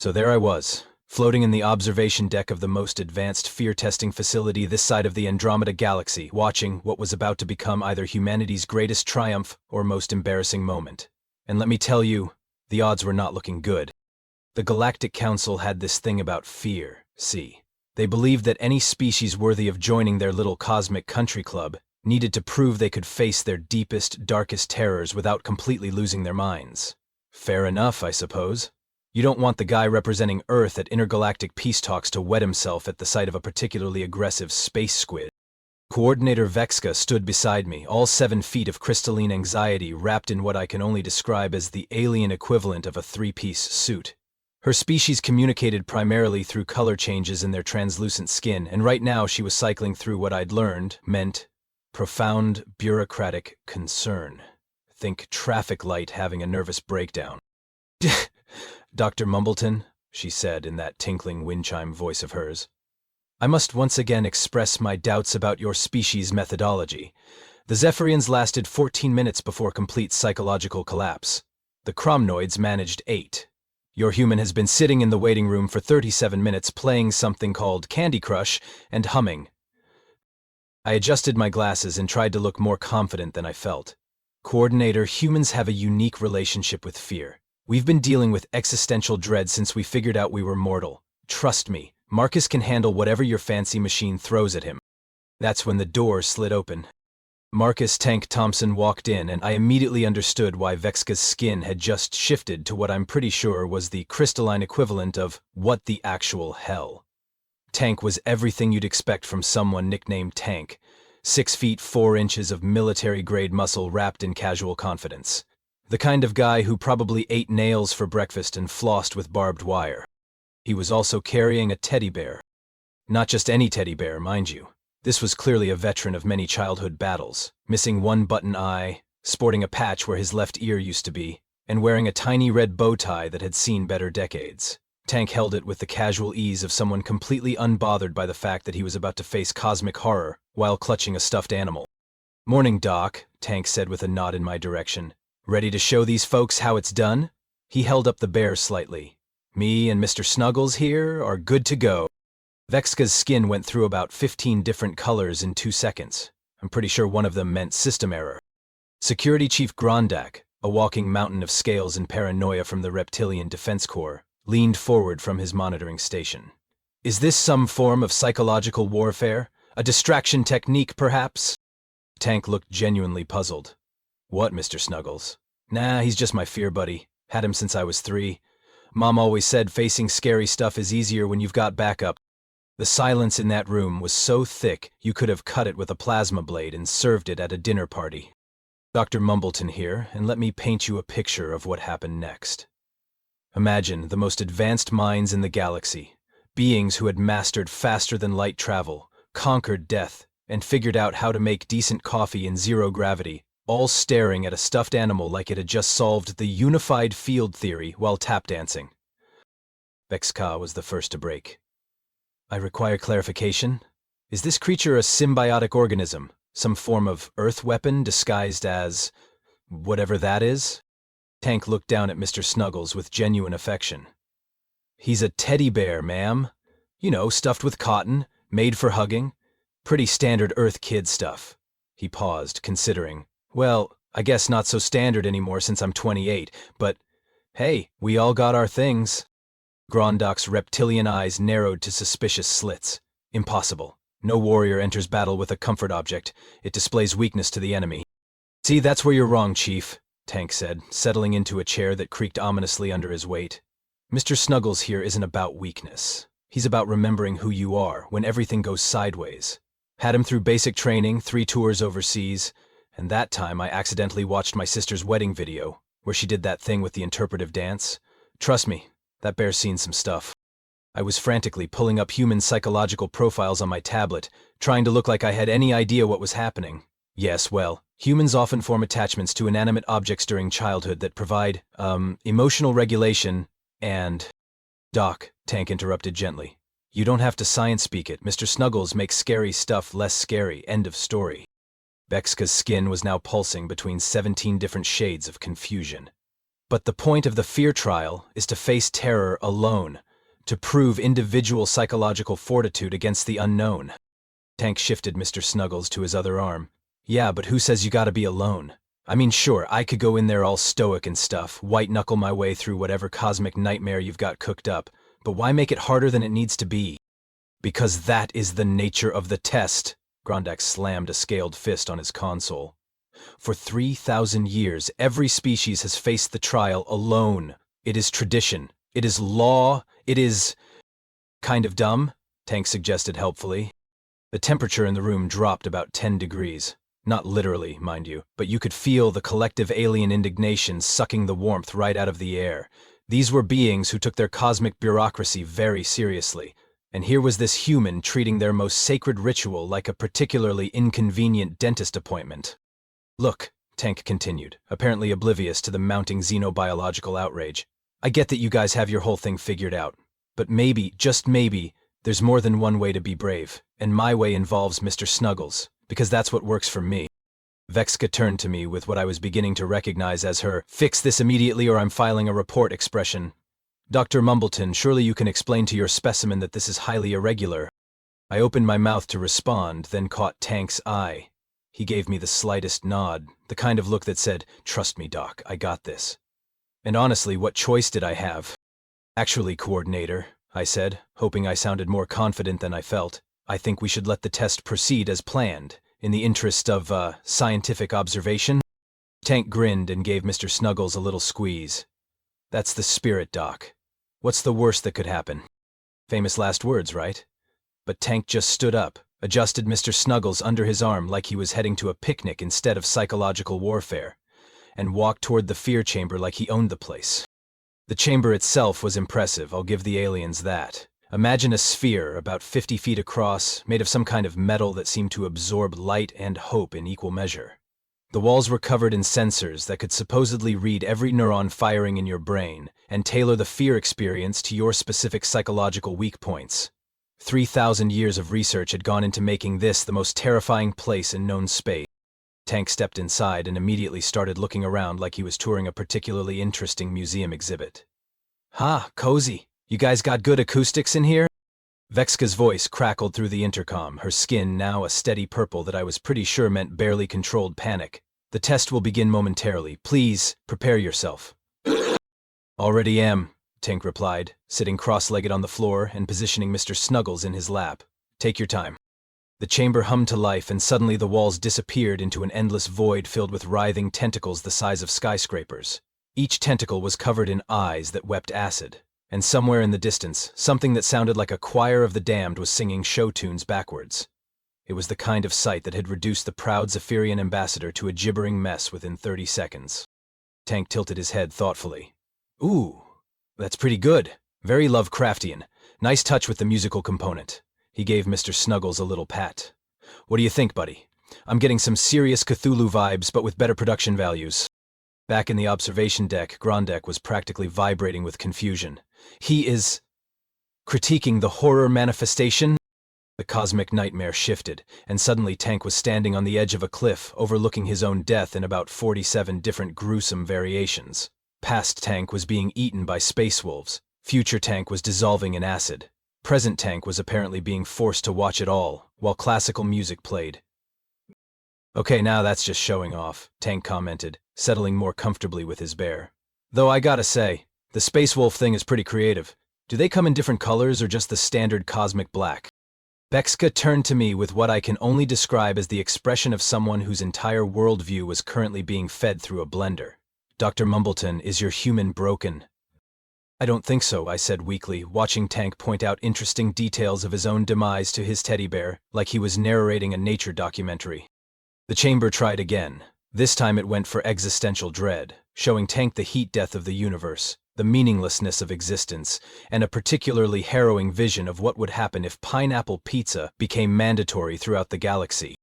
So there I was, floating in the observation deck of the most advanced fear-testing facility this side of the Andromeda Galaxy, watching what was about to become either humanity's greatest triumph or most embarrassing moment. And let me tell you, the odds were not looking good. The Galactic Council had this thing about fear, see. They believed that any species worthy of joining their little cosmic country club needed to prove they could face their deepest, darkest terrors without completely losing their minds. Fair enough, I suppose. You don't want the guy representing Earth at intergalactic peace talks to wet himself at the sight of a particularly aggressive space squid. Coordinator Vexka stood beside me, all 7 feet of crystalline anxiety wrapped in what I can only describe as the alien equivalent of a 3-piece suit. Her species communicated primarily through color changes in their translucent skin, and right now she was cycling through what I'd learned meant profound bureaucratic concern. Think traffic light having a nervous breakdown. Dr. Mumbleton, she said in that tinkling wind chime voice of hers, I must once again express my doubts about your species' methodology. The Zephyrians lasted 14 minutes before complete psychological collapse. The Cromnoids managed 8. Your human has been sitting in the waiting room for 37 minutes playing something called Candy Crush and humming. I adjusted my glasses and tried to look more confident than I felt. Coordinator, humans have a unique relationship with fear. We've been dealing with existential dread since we figured out we were mortal. Trust me, Marcus can handle whatever your fancy machine throws at him. That's when the door slid open. Marcus Tank Thompson walked in, and I immediately understood why Vexka's skin had just shifted to what I'm pretty sure was the crystalline equivalent of what the actual hell. Tank was everything you'd expect from someone nicknamed Tank. 6 feet 4 inches of military-grade muscle wrapped in casual confidence. The kind of guy who probably ate nails for breakfast and flossed with barbed wire. He was also carrying a teddy bear. Not just any teddy bear, mind you. This was clearly a veteran of many childhood battles, missing one button eye, sporting a patch where his left ear used to be, and wearing a tiny red bow tie that had seen better decades. Tank held it with the casual ease of someone completely unbothered by the fact that he was about to face cosmic horror while clutching a stuffed animal. Morning, Doc, Tank said with a nod in my direction. Ready to show these folks how it's done? He held up the bear slightly. Me and Mr. Snuggles here are good to go. Vexka's skin went through about 15 different colors in 2 seconds. I'm pretty sure one of them meant system error. Security Chief Grondak, a walking mountain of scales and paranoia from the Reptilian Defense Corps, leaned forward from his monitoring station. Is this some form of psychological warfare? A distraction technique, perhaps? Tank looked genuinely puzzled. What, Mr. Snuggles? Nah, he's just my fear buddy. Had him since I was 3. Mom always said facing scary stuff is easier when you've got backup. The silence in that room was so thick you could have cut it with a plasma blade and served it at a dinner party. Dr. Mumbleton here, and let me paint you a picture of what happened next. Imagine the most advanced minds in the galaxy, beings who had mastered faster-than-light travel, conquered death, and figured out how to make decent coffee in zero gravity, all staring at a stuffed animal like it had just solved the unified field theory while tap dancing. Vexka was the first to break. I require clarification. Is this creature a symbiotic organism, some form of Earth weapon disguised as whatever that is? Tank looked down at Mr. Snuggles with genuine affection. He's a teddy bear, ma'am. You know, stuffed with cotton, made for hugging. Pretty standard Earth kid stuff. He paused, considering. Well, I guess not so standard anymore since I'm 28, but hey, we all got our things. Grondak's reptilian eyes narrowed to suspicious slits. Impossible. No warrior enters battle with a comfort object. It displays weakness to the enemy. See, that's where you're wrong, Chief, Tank said, settling into a chair that creaked ominously under his weight. Mr. Snuggles here isn't about weakness. He's about remembering who you are when everything goes sideways. Had him through basic training, 3 tours overseas, and that time I accidentally watched my sister's wedding video, where she did that thing with the interpretive dance. Trust me, that bear's seen some stuff. I was frantically pulling up human psychological profiles on my tablet, trying to look like I had any idea what was happening. Yes, well, humans often form attachments to inanimate objects during childhood that provide, emotional regulation and... Doc, Tank interrupted gently. You don't have to science speak it. Mr. Snuggles makes scary stuff less scary. End of story. Vexka's skin was now pulsing between 17 different shades of confusion. But the point of the fear trial is to face terror alone, to prove individual psychological fortitude against the unknown. Tank shifted Mr. Snuggles to his other arm. Yeah, but who says you gotta be alone? I mean, sure, I could go in there all stoic and stuff, white-knuckle my way through whatever cosmic nightmare you've got cooked up, but why make it harder than it needs to be? Because that is the nature of the test. Grondak slammed a scaled fist on his console. For 3,000 years, every species has faced the trial alone. It is tradition. It is law. It is... kind of dumb, Tank suggested helpfully. The temperature in the room dropped about 10 degrees. Not literally, mind you, but you could feel the collective alien indignation sucking the warmth right out of the air. These were beings who took their cosmic bureaucracy very seriously. And here was this human treating their most sacred ritual like a particularly inconvenient dentist appointment. Look, Tank continued, apparently oblivious to the mounting xenobiological outrage. I get that you guys have your whole thing figured out. But maybe, just maybe, there's more than one way to be brave, and my way involves Mr. Snuggles, because that's what works for me. Vexka turned to me with what I was beginning to recognize as her "fix this immediately or I'm filing a report" expression. Dr. Mumbleton, surely you can explain to your specimen that this is highly irregular. I opened my mouth to respond, then caught Tank's eye. He gave me the slightest nod, the kind of look that said, "Trust me, Doc, I got this." And honestly, what choice did I have? "Actually, Coordinator," I said, hoping I sounded more confident than I felt, "I think we should let the test proceed as planned, in the interest of, scientific observation." Tank grinned and gave Mr. Snuggles a little squeeze. "That's the spirit, Doc. What's the worst that could happen?" Famous last words, right? But Tank just stood up, adjusted Mr. Snuggles under his arm like he was heading to a picnic instead of psychological warfare, and walked toward the fear chamber like he owned the place. The chamber itself was impressive, I'll give the aliens that. Imagine a sphere about 50 feet across, made of some kind of metal that seemed to absorb light and hope in equal measure. The walls were covered in sensors that could supposedly read every neuron firing in your brain and tailor the fear experience to your specific psychological weak points. 3,000 years of research had gone into making this the most terrifying place in known space. Tank stepped inside and immediately started looking around like he was touring a particularly interesting museum exhibit. Cozy. You guys got good acoustics in here?" Vexka's voice crackled through the intercom, her skin now a steady purple that I was pretty sure meant barely controlled panic. "The test will begin momentarily. Please, prepare yourself." "Already am," Tank replied, sitting cross-legged on the floor and positioning Mr. Snuggles in his lap. "Take your time." The chamber hummed to life, and suddenly the walls disappeared into an endless void filled with writhing tentacles the size of skyscrapers. Each tentacle was covered in eyes that wept acid, and somewhere in the distance, something that sounded like a choir of the damned was singing show tunes backwards. It was the kind of sight that had reduced the proud Zephyrian ambassador to a gibbering mess within 30 seconds. Tank tilted his head thoughtfully. "Ooh, that's pretty good. Very Lovecraftian. Nice touch with the musical component." He gave Mr. Snuggles a little pat. "What do you think, buddy? I'm getting some serious Cthulhu vibes, but with better production values." Back in the observation deck, Grondek was practically vibrating with confusion. "He is critiquing the horror manifestation?" The cosmic nightmare shifted, and suddenly Tank was standing on the edge of a cliff, overlooking his own death in about 47 different gruesome variations. Past Tank was being eaten by space wolves. Future Tank was dissolving in acid. Present Tank was apparently being forced to watch it all, while classical music played. "Okay, now that's just showing off," Tank commented, settling more comfortably with his bear. "Though I gotta say, the space wolf thing is pretty creative. Do they come in different colors or just the standard cosmic black?" Vexka turned to me with what I can only describe as the expression of someone whose entire worldview was currently being fed through a blender. "Dr. Mumbleton, is your human broken?" "I don't think so," I said weakly, watching Tank point out interesting details of his own demise to his teddy bear, like he was narrating a nature documentary. The chamber tried again. This time it went for existential dread, showing Tank the heat death of the universe, the meaninglessness of existence, and a particularly harrowing vision of what would happen if pineapple pizza became mandatory throughout the galaxy.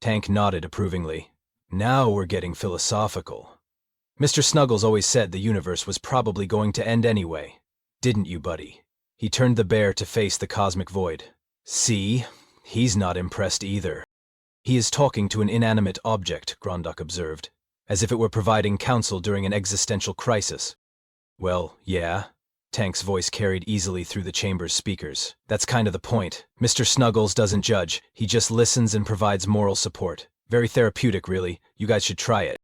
Tank nodded approvingly. "Now we're getting philosophical. Mr. Snuggles always said the universe was probably going to end anyway. Didn't you, buddy?" He turned the bear to face the cosmic void. "See? He's not impressed either." "He is talking to an inanimate object," Grondok observed. as if it were providing counsel during an existential crisis. Well, yeah. Tank's voice carried easily through the chamber's speakers. That's kind of the point. Mr. Snuggles doesn't judge, he just listens and provides moral support. Very therapeutic, really. You guys should try it.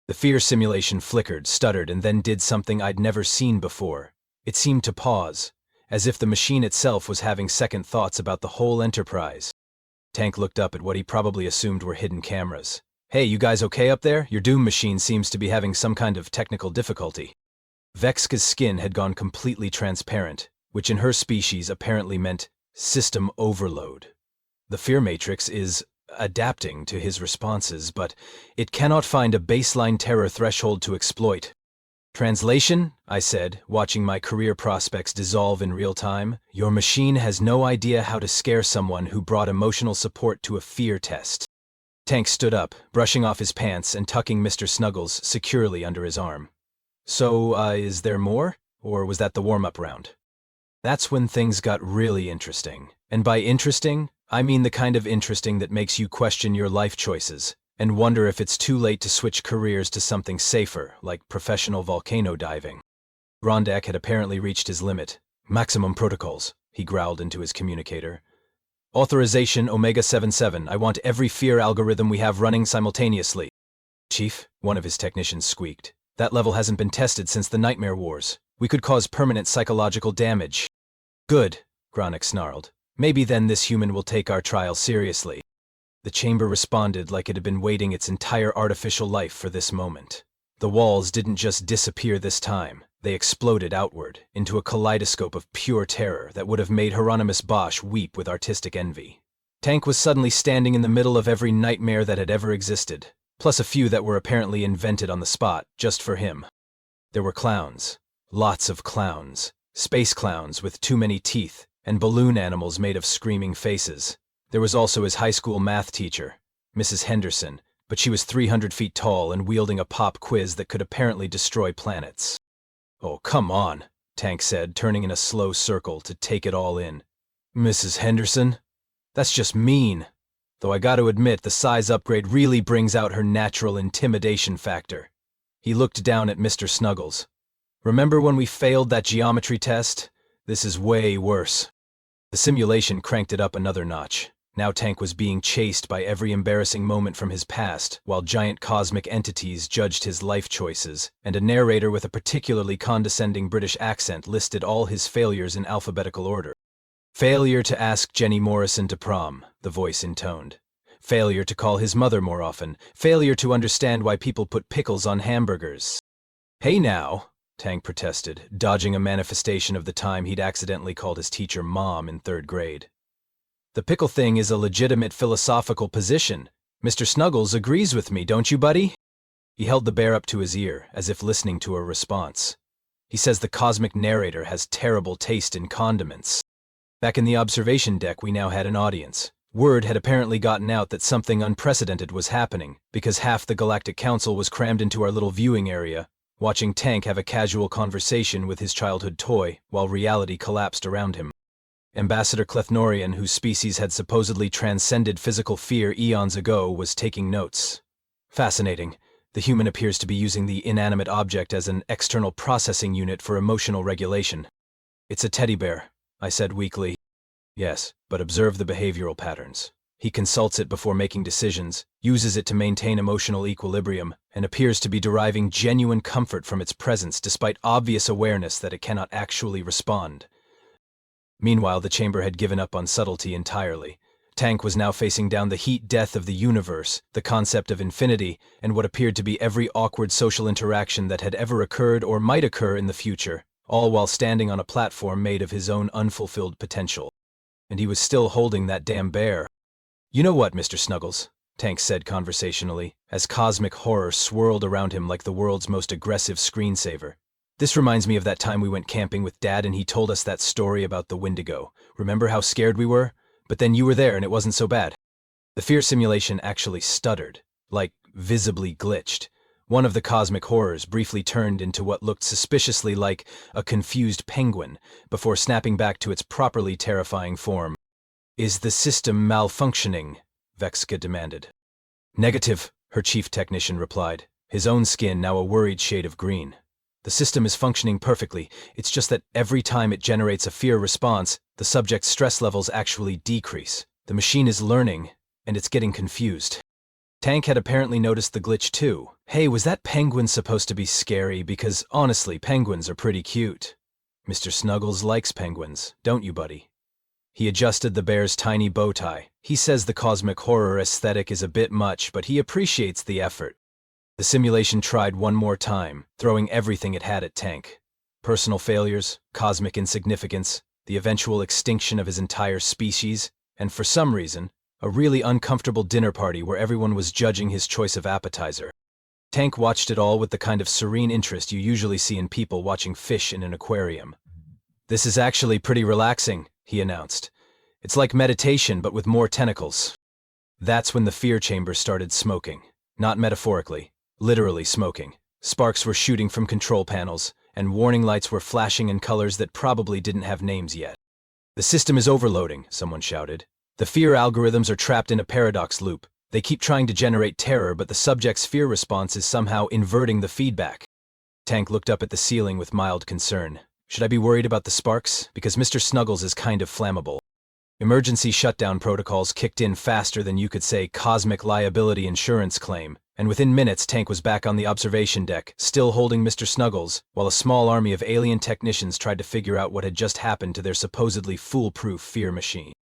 The fear simulation flickered, stuttered, and then did something I'd never seen before. It seemed to pause, as if the machine itself was having second thoughts about the whole enterprise. Tank looked up at what he probably assumed were hidden cameras. Hey, you guys okay up there? Your Doom machine seems to be having some kind of technical difficulty. Vexka's skin had gone completely transparent, which in her species apparently meant system overload. The fear matrix is adapting to his responses, but it cannot find a baseline terror threshold to exploit. Translation, I said, watching my career prospects dissolve in real time. Your machine has no idea how to scare someone who brought emotional support to a fear test. Tank stood up, brushing off his pants and tucking Mr. Snuggles securely under his arm. So, is there more? Or was that the warm-up round? That's when things got really interesting. And by interesting, I mean the kind of interesting that makes you question your life choices and wonder if it's too late to switch careers to something safer, like professional volcano diving. Grondak had apparently reached his limit. Maximum protocols, he growled into his communicator. Authorization Omega-77, I want every fear algorithm we have running simultaneously. Chief, one of his technicians squeaked. That level hasn't been tested since the Nightmare Wars. We could cause permanent psychological damage. Good, Grondak snarled. Maybe then this human will take our trial seriously. The chamber responded like it had been waiting its entire artificial life for this moment. The walls didn't just disappear this time. They exploded outward, into a kaleidoscope of pure terror that would have made Hieronymus Bosch weep with artistic envy. Tank was suddenly standing in the middle of every nightmare that had ever existed, plus a few that were apparently invented on the spot, just for him. There were clowns. Lots of clowns. Space clowns with too many teeth, and balloon animals made of screaming faces. There was also his high school math teacher, Mrs. Henderson, but she was 300 feet tall and wielding a pop quiz that could apparently destroy planets. Oh, come on, Tank said, turning in a slow circle to take it all in. Mrs. Henderson? That's just mean. Though I gotta admit, the size upgrade really brings out her natural intimidation factor. He looked down at Mr. Snuggles. Remember when we failed that geometry test? This is way worse. The simulation cranked it up another notch. Now Tank was being chased by every embarrassing moment from his past, while giant cosmic entities judged his life choices, and a narrator with a particularly condescending British accent listed all his failures in alphabetical order. Failure to ask Jenny Morrison to prom, the voice intoned. Failure to call his mother more often. Failure to understand why people put pickles on hamburgers. Hey now, Tank protested, dodging a manifestation of the time he'd accidentally called his teacher Mom in 3rd grade. The pickle thing is a legitimate philosophical position. Mr. Snuggles agrees with me, don't you, buddy? He held the bear up to his ear, as if listening to a response. He says the cosmic narrator has terrible taste in condiments. Back in the observation deck, we now had an audience. Word had apparently gotten out that something unprecedented was happening, because half the Galactic Council was crammed into our little viewing area, watching Tank have a casual conversation with his childhood toy, while reality collapsed around him. Ambassador Clethnorian, whose species had supposedly transcended physical fear eons ago, was taking notes. Fascinating. The human appears to be using the inanimate object as an external processing unit for emotional regulation. It's a teddy bear, I said weakly. Yes, but observe the behavioral patterns. He consults it before making decisions, uses it to maintain emotional equilibrium, and appears to be deriving genuine comfort from its presence despite obvious awareness that it cannot actually respond. Meanwhile, the chamber had given up on subtlety entirely. Tank was now facing down the heat death of the universe, the concept of infinity, and what appeared to be every awkward social interaction that had ever occurred or might occur in the future, all while standing on a platform made of his own unfulfilled potential. And he was still holding that damn bear. You know what, Mr. Snuggles, Tank said conversationally, as cosmic horror swirled around him like the world's most aggressive screensaver. This reminds me of that time we went camping with Dad and he told us that story about the Wendigo. Remember how scared we were? But then you were there and it wasn't so bad. The fear simulation actually stuttered, like visibly glitched. One of the cosmic horrors briefly turned into what looked suspiciously like a confused penguin, before snapping back to its properly terrifying form. Is the system malfunctioning? Vexka demanded. Negative, her chief technician replied. his own skin now a worried shade of green. The system is functioning perfectly, it's just that every time it generates a fear response, the subject's stress levels actually decrease. The machine is learning, and it's getting confused. Tank had apparently noticed the glitch too. Hey, was that penguin supposed to be scary? Because honestly, penguins are pretty cute. Mr. Snuggles likes penguins, don't you, buddy? He adjusted the bear's tiny bow tie. He says the cosmic horror aesthetic is a bit much, but he appreciates the effort. The simulation tried one more time, throwing everything it had at Tank. Personal failures, cosmic insignificance, the eventual extinction of his entire species, and for some reason, a really uncomfortable dinner party where everyone was judging his choice of appetizer. Tank watched it all with the kind of serene interest you usually see in people watching fish in an aquarium. "This is actually pretty relaxing," he announced. "It's like meditation, but with more tentacles." That's when the fear chamber started smoking. Not metaphorically, literally smoking. Sparks were shooting from control panels, and warning lights were flashing in colors that probably didn't have names yet. "The system is overloading," someone shouted. "The fear algorithms are trapped in a paradox loop. They keep trying to generate terror, but the subject's fear response is somehow inverting the feedback." Tank looked up at the ceiling with mild concern. "Should I be worried about the sparks? Because Mr. Snuggles is kind of flammable." Emergency shutdown protocols kicked in faster than you could say cosmic liability insurance claim, and within minutes Tank was back on the observation deck, still holding Mr. Snuggles, while a small army of alien technicians tried to figure out what had just happened to their supposedly foolproof fear machine.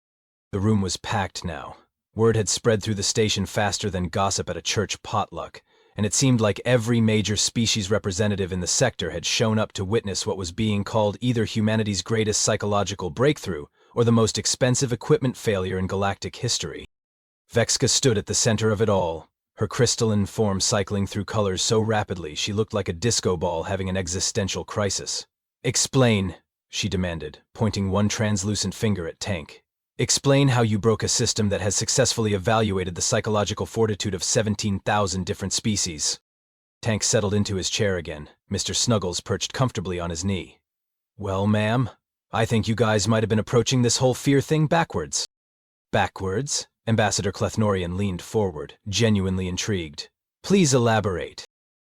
The room was packed now. Word had spread through the station faster than gossip at a church potluck, and it seemed like every major species representative in the sector had shown up to witness what was being called either humanity's greatest psychological breakthrough or the most expensive equipment failure in galactic history. Vexka stood at the center of it all, her crystalline form cycling through colors so rapidly she looked like a disco ball having an existential crisis. "Explain," she demanded, pointing one translucent finger at Tank. "Explain how you broke a system that has successfully evaluated the psychological fortitude of 17,000 different species." Tank settled into his chair again, Mr. Snuggles perched comfortably on his knee. "Well, ma'am, I think you guys might have been approaching this whole fear thing backwards." "Backwards?" Ambassador Clethnorian leaned forward, genuinely intrigued. "Please elaborate."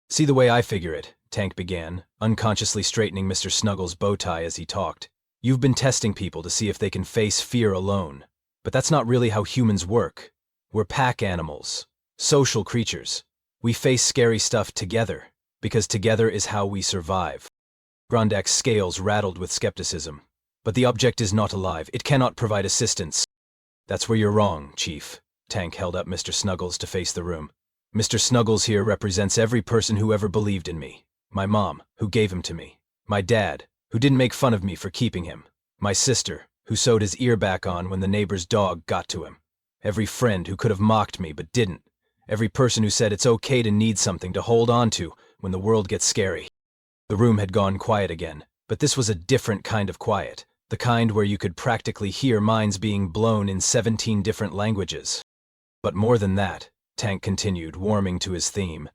"See the way I figure it," Tank began, unconsciously straightening Mr. Snuggles' bow tie as he talked. "You've been testing people to see if they can face fear alone. But that's not really how humans work. We're pack animals, social creatures. We face scary stuff together, because together is how we survive." Grondak's scales rattled with skepticism. "But the object is not alive. It cannot provide assistance." "That's where you're wrong, Chief." Tank held up Mr. Snuggles to face the room. "Mr. Snuggles here represents every person who ever believed in me. My mom, who gave him to me. My dad, who didn't make fun of me for keeping him. My sister, who sewed his ear back on when the neighbor's dog got to him. Every friend who could have mocked me but didn't. Every person who said it's okay to need something to hold on to when the world gets scary." The room had gone quiet again, but this was a different kind of quiet, the kind where you could practically hear minds being blown in 17 different languages. "But more than that," Tank continued, warming to his theme,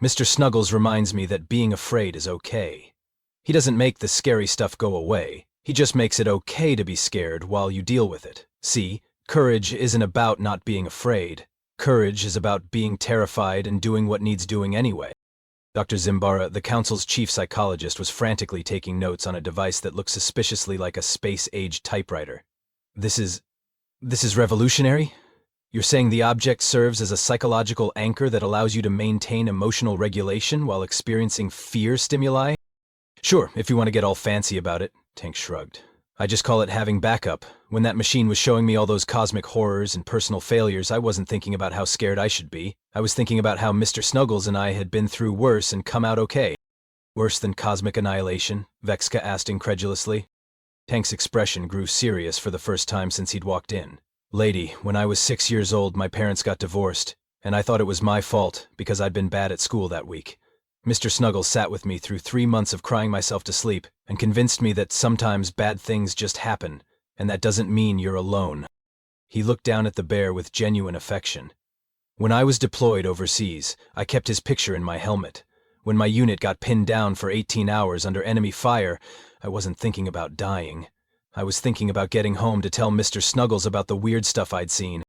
"Mr. Snuggles reminds me that being afraid is okay. He doesn't make the scary stuff go away. He just makes it okay to be scared while you deal with it. See, courage isn't about not being afraid. Courage is about being terrified and doing what needs doing anyway." Dr. Zimbara, the council's chief psychologist, was frantically taking notes on a device that looked suspiciously like a space-age typewriter. This is revolutionary? You're saying the object serves as a psychological anchor that allows you to maintain emotional regulation while experiencing fear stimuli?" "Sure, if you want to get all fancy about it," Tank shrugged. "I just call it having backup. When that machine was showing me all those cosmic horrors and personal failures, I wasn't thinking about how scared I should be. I was thinking about how Mr. Snuggles and I had been through worse and come out okay." "Worse than cosmic annihilation?" Vexka asked incredulously. Tank's expression grew serious for the first time since he'd walked in. "Lady, when I was 6 years old, my parents got divorced, and I thought it was my fault because I'd been bad at school that week. Mr. Snuggles sat with me through 3 months of crying myself to sleep and convinced me that sometimes bad things just happen, and that doesn't mean you're alone." He looked down at the bear with genuine affection. "When I was deployed overseas, I kept his picture in my helmet. When my unit got pinned down for 18 hours under enemy fire, I wasn't thinking about dying. I was thinking about getting home to tell Mr. Snuggles about the weird stuff I'd seen.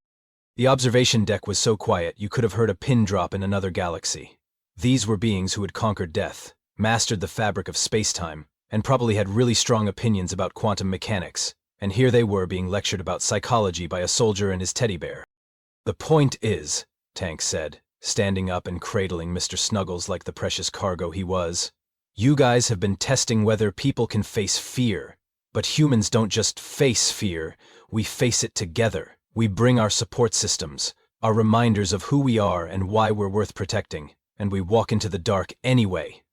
The observation deck was so quiet you could have heard a pin drop in another galaxy." These were beings who had conquered death, mastered the fabric of space-time, and probably had really strong opinions about quantum mechanics, and here they were being lectured about psychology by a soldier and his teddy bear. "The point is," Tank said, standing up and cradling Mr. Snuggles like the precious cargo he was, "you guys have been testing whether people can face fear. But humans don't just face fear, we face it together. We bring our support systems, our reminders of who we are and why we're worth protecting, and we walk into the dark anyway."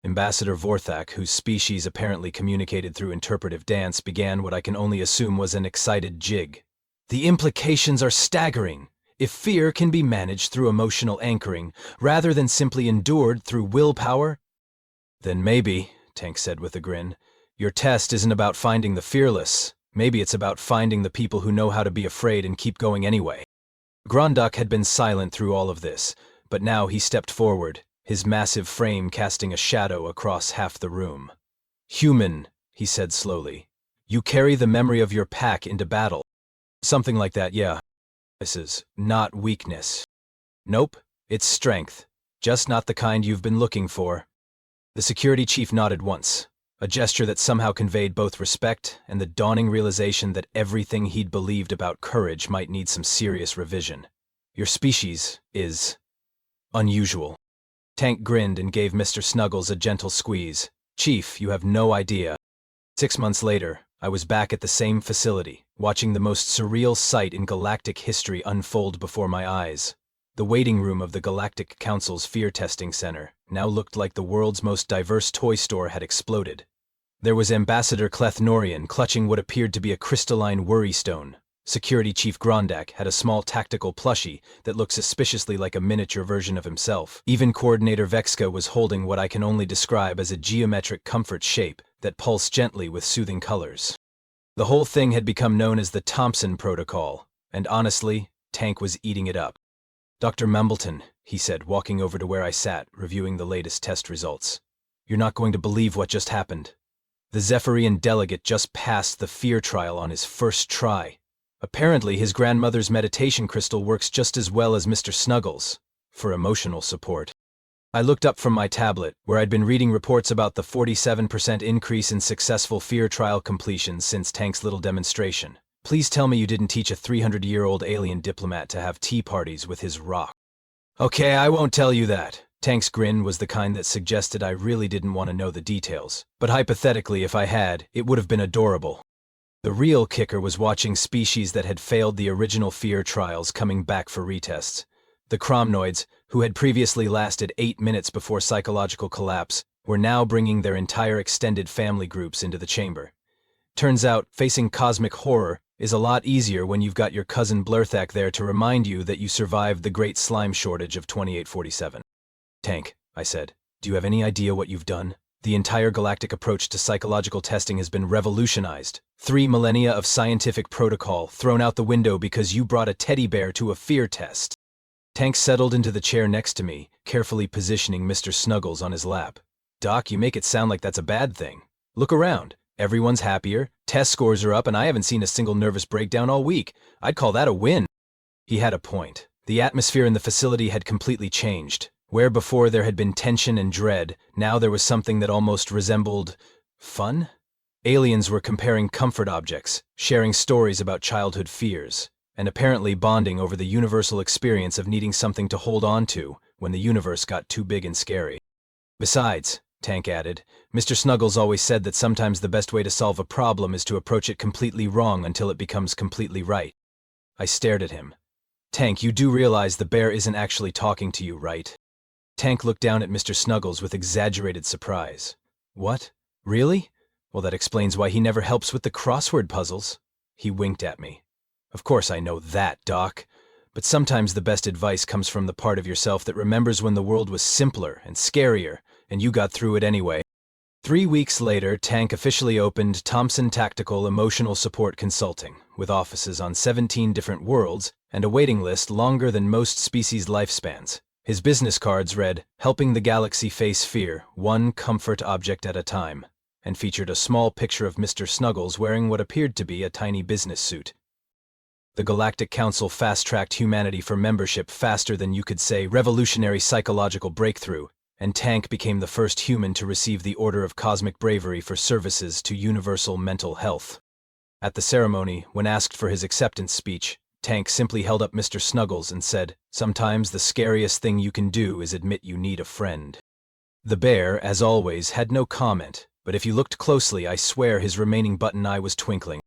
Ambassador Vorthak, whose species apparently communicated through interpretive dance, began what I can only assume was an excited jig. "The implications are staggering. If fear can be managed through emotional anchoring, rather than simply endured through willpower, then maybe," Tank said with a grin, "your test isn't about finding the fearless. Maybe it's about finding the people who know how to be afraid and keep going anyway." Grondak had been silent through all of this, but now he stepped forward, his massive frame casting a shadow across half the room. "Human," he said slowly, "you carry the memory of your pack into battle." "Something like that, yeah." "This is not weakness." "Nope, it's strength. Just not the kind you've been looking for." The security chief nodded once, a gesture that somehow conveyed both respect and the dawning realization that everything he'd believed about courage might need some serious revision. "Your species is unusual." Tank grinned and gave Mr. Snuggles a gentle squeeze. "Chief, you have no idea." 6 months later, I was back at the same facility, watching the most surreal sight in galactic history unfold before my eyes. The waiting room of the Galactic Council's Fear Testing Center now looked like the world's most diverse toy store had exploded. There was Ambassador Clethnorian clutching what appeared to be a crystalline worry stone. Security Chief Grondak had a small tactical plushie that looked suspiciously like a miniature version of himself. Even Coordinator Vexka was holding what I can only describe as a geometric comfort shape that pulsed gently with soothing colors. The whole thing had become known as the Thompson Protocol, and honestly, Tank was eating it up. "Dr. Mumbleton," he said, walking over to where I sat, reviewing the latest test results. "You're not going to believe what just happened. The Zephyrian delegate just passed the fear trial on his first try. Apparently, his grandmother's meditation crystal works just as well as Mr. Snuggles, for emotional support." I looked up from my tablet, where I'd been reading reports about the 47% increase in successful fear trial completions since Tank's little demonstration. "Please tell me you didn't teach a 300-year-old alien diplomat to have tea parties with his rock." "Okay, I won't tell you that." Tank's grin was the kind that suggested I really didn't want to know the details, but hypothetically, if I had, it would have been adorable. The real kicker was watching species that had failed the original fear trials coming back for retests. The Cromnoids, who had previously lasted 8 minutes before psychological collapse, were now bringing their entire extended family groups into the chamber. Turns out, facing cosmic horror is a lot easier when you've got your cousin Blurthak there to remind you that you survived the great slime shortage of 2847. "Tank," I said, "do you have any idea what you've done? The entire galactic approach to psychological testing has been revolutionized. 3 millennia of scientific protocol thrown out the window because you brought a teddy bear to a fear test." Tank settled into the chair next to me, carefully positioning Mr. Snuggles on his lap. "Doc, you make it sound like that's a bad thing. Look around. Everyone's happier, test scores are up, and I haven't seen a single nervous breakdown all week. I'd call that a win." He had a point. The atmosphere in the facility had completely changed. Where before there had been tension and dread, now there was something that almost resembled fun? Aliens were comparing comfort objects, sharing stories about childhood fears, and apparently bonding over the universal experience of needing something to hold on to when the universe got too big and scary. "Besides," Tank added, "Mr. Snuggles always said that sometimes the best way to solve a problem is to approach it completely wrong until it becomes completely right." I stared at him. "Tank, you do realize the bear isn't actually talking to you, right?" Tank looked down at Mr. Snuggles with exaggerated surprise. "What? Really? Well, that explains why he never helps with the crossword puzzles." He winked at me. "Of course I know that, Doc. But sometimes the best advice comes from the part of yourself that remembers when the world was simpler and scarier, and you got through it anyway." 3 weeks later, Tank officially opened Thompson Tactical Emotional Support Consulting, with offices on 17 different worlds and a waiting list longer than most species' lifespans. His business cards read, "Helping the Galaxy Face Fear, One Comfort Object at a Time," and featured a small picture of Mr. Snuggles wearing what appeared to be a tiny business suit. The Galactic Council fast-tracked humanity for membership faster than you could say revolutionary psychological breakthrough, and Tank became the first human to receive the Order of Cosmic Bravery for services to universal mental health. At the ceremony, when asked for his acceptance speech, Tank simply held up Mr. Snuggles and said, "Sometimes the scariest thing you can do is admit you need a friend." The bear, as always, had no comment, but if you looked closely, I swear his remaining button eye was twinkling.